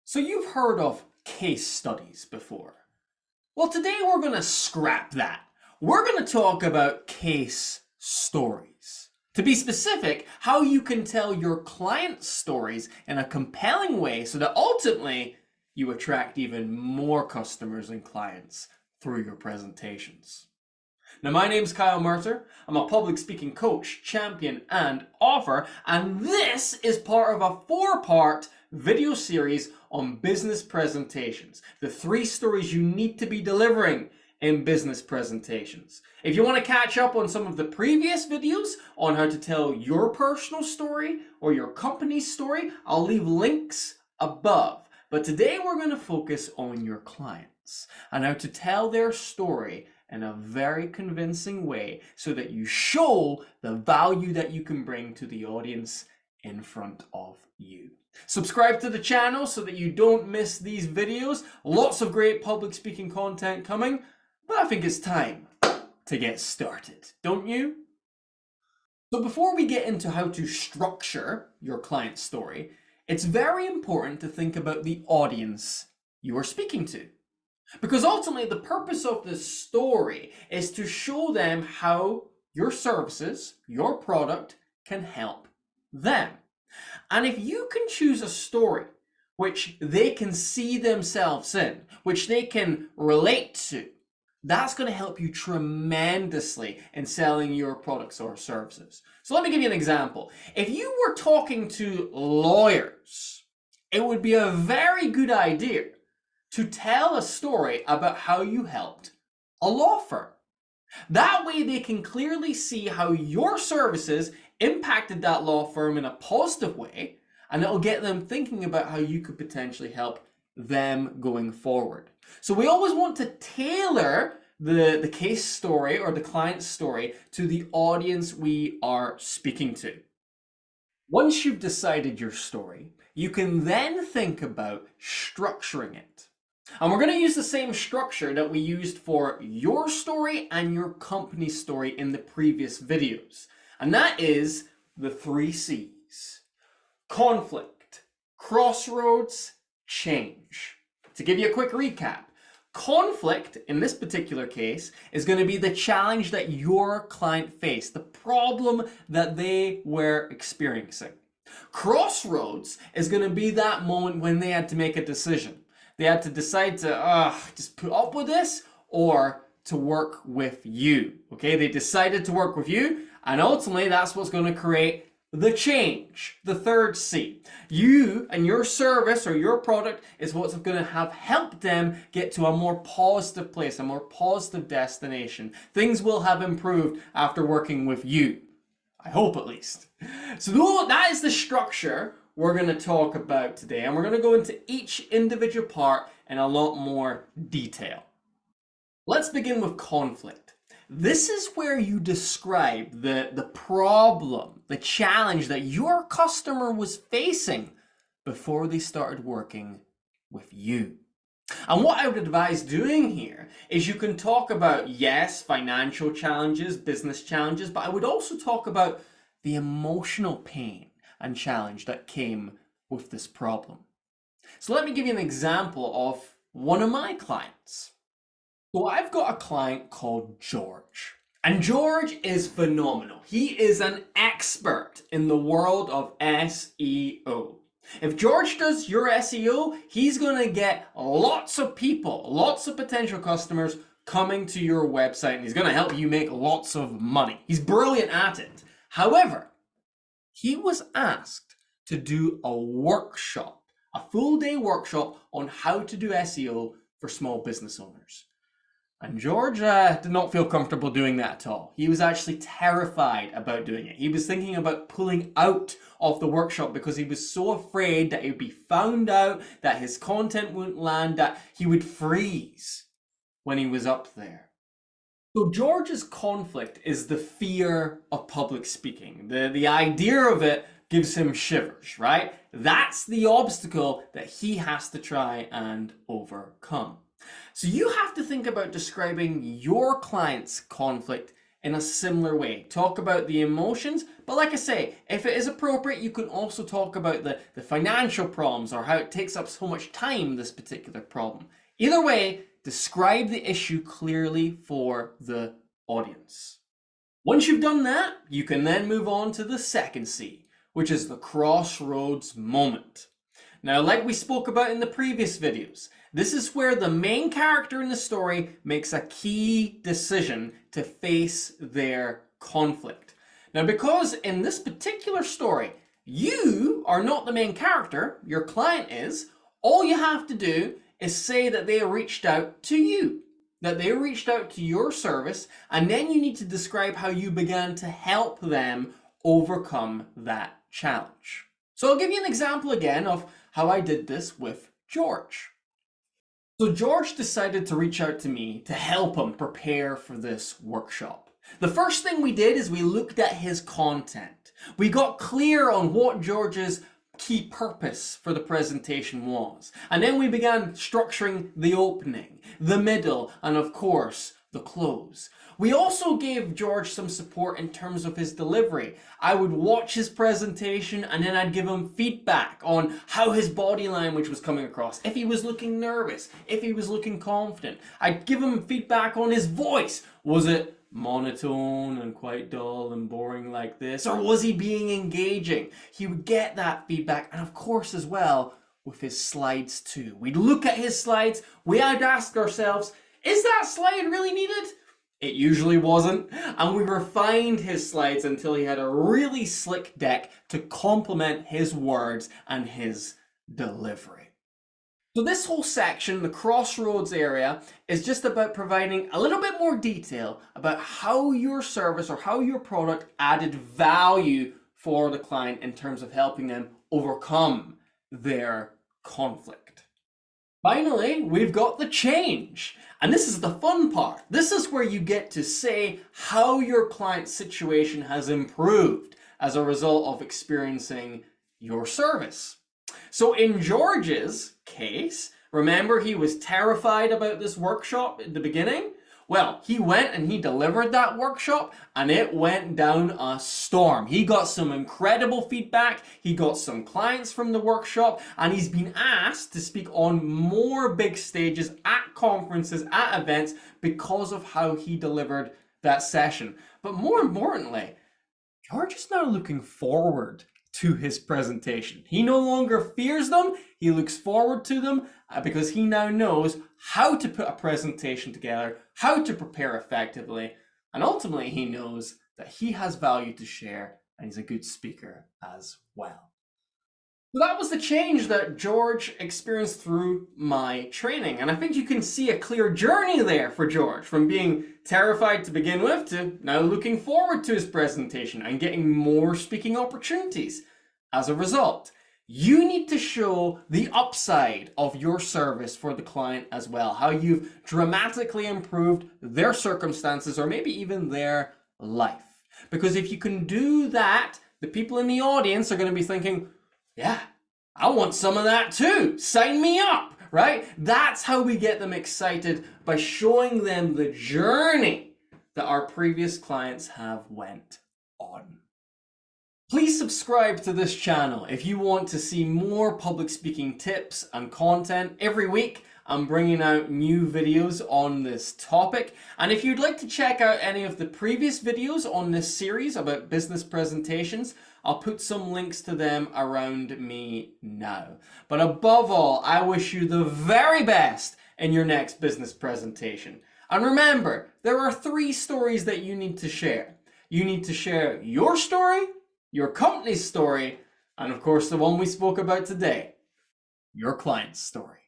So you've heard of case studies before. Well, today we're going to scrap that. We're going to talk about case stories. To be specific, how you can tell your clients' stories in a compelling way so that ultimately you attract even more customers and clients through your presentations. Now, my name's Kyle Mercer. I'm a public speaking coach, champion, and author, and this is part of a 4-part video series on business presentations. The 3 stories you need to be delivering in business presentations. If you want to catch up on some of the previous videos on how to tell your personal story or your company's story, I'll leave links above. But today we're going to focus on your clients and how to tell their story in a very convincing way so that you show the value that you can bring to the audience in front of you. Subscribe to the channel so that you don't miss these videos. Lots of great public speaking content coming, but I think it's time to get started, don't you? So before we get into how to structure your client's story, it's very important to think about the audience you are speaking to. Because ultimately, the purpose of this story is to show them how your services, your product, can help them. And if you can choose a story which they can see themselves in, which they can relate to, that's going to help you tremendously in selling your products or services. So let me give you an example. If you were talking to lawyers, it would be a very good idea to tell a story about how you helped a law firm. That way they can clearly see how your services impacted that law firm in a positive way, and it'll get them thinking about how you could potentially help them going forward. So we always want to tailor the case story or the client's story to the audience we are speaking to. Once you've decided your story, you can then think about structuring it. And we're going to use the same structure that we used for your story and your company's story in the previous videos. And that is the 3 C's. Conflict, crossroads, change. To give you a quick recap, conflict in this particular case is going to be the challenge that your client faced, the problem that they were experiencing. Crossroads is going to be that moment when they had to make a decision. They had to decide to just put up with this or to work with you. Okay, they decided to work with you, and ultimately that's what's going to create the change, the 3rd C. You and your service or your product is what's going to have helped them get to a more positive place, a more positive destination. Things will have improved after working with you. I hope, at least. So that is the structure we're going to talk about today, and we're going to go into each individual part in a lot more detail. Let's begin with conflict. This is where you describe the problem, the challenge that your customer was facing before they started working with you. And what I would advise doing here is you can talk about, yes, financial challenges, business challenges, but I would also talk about the emotional pain and challenge that came with this problem. So let me give you an example of one of my clients. So I've got a client called George, and George is phenomenal. He is an expert in the world of SEO. If George does your SEO, he's going to get lots of people, lots of potential customers coming to your website, and he's going to help you make lots of money. He's brilliant at it. However, he was asked to do a workshop, a full-day workshop on how to do SEO for small business owners. And George did not feel comfortable doing that at all. He was actually terrified about doing it. He was thinking about pulling out of the workshop because he was so afraid that it would be found out, that his content wouldn't land, that he would freeze when he was up there. So George's conflict is the fear of public speaking. The idea of it gives him shivers, right? That's the obstacle that he has to try and overcome. So you have to think about describing your client's conflict in a similar way. Talk about the emotions, but like I say, if it is appropriate, you can also talk about the financial problems or how it takes up so much time, this particular problem. Either way, describe the issue clearly for the audience. Once you've done that, you can then move on to the second C, which is the crossroads moment. Now, like we spoke about in the previous videos, this is where the main character in the story makes a key decision to face their conflict. Now, because in this particular story, you are not the main character, your client is, all you have to do is say that they reached out to you, that they reached out to your service, and then you need to describe how you began to help them overcome that challenge. So I'll give you an example again of how I did this with George. So George decided to reach out to me to help him prepare for this workshop. The first thing we did is we looked at his content. We got clear on what George's key purpose for the presentation was. And then we began structuring the opening, the middle, and of course, the close. We also gave George some support in terms of his delivery. I would watch his presentation and then I'd give him feedback on how his body language was coming across. If he was looking nervous, if he was looking confident. I'd give him feedback on his voice. Was it monotone and quite dull and boring like this? Or was he being engaging? He would get that feedback, and of course as well with his slides too. We'd look at his slides, we'd ask ourselves, is that slide really needed? It usually wasn't, and we refined his slides until he had a really slick deck to complement his words and his delivery. So this whole section, the crossroads area, is just about providing a little bit more detail about how your service or how your product added value for the client in terms of helping them overcome their conflict. Finally, we've got the change. And this is the fun part. This is where you get to say how your client's situation has improved as a result of experiencing your service. So in George's case, remember he was terrified about this workshop at the beginning? Well, he went and he delivered that workshop and it went down a storm. He got some incredible feedback, he got some clients from the workshop, and he's been asked to speak on more big stages at conferences, at events, because of how he delivered that session. But more importantly, George is now looking forward to his presentation. He no longer fears them, he looks forward to them because he now knows how to put a presentation together, how to prepare effectively, and ultimately he knows that he has value to share and he's a good speaker as well. So that was the change that George experienced through my training, and I think you can see a clear journey there for George, from being terrified to begin with to now looking forward to his presentation and getting more speaking opportunities as a result. You need to show the upside of your service for the client as well, how you've dramatically improved their circumstances or maybe even their life. Because if you can do that, the people in the audience are going to be thinking, yeah, I want some of that too. Sign me up, right? That's how we get them excited, by showing them the journey that our previous clients have went on. Please subscribe to this channel if you want to see more public speaking tips and content. Every week I'm bringing out new videos on this topic. And if you'd like to check out any of the previous videos on this series about business presentations, I'll put some links to them around me now. But above all, I wish you the very best in your next business presentation. And remember, there are 3 stories that you need to share. You need to share your story, your company's story, and of course the one we spoke about today, your client's story.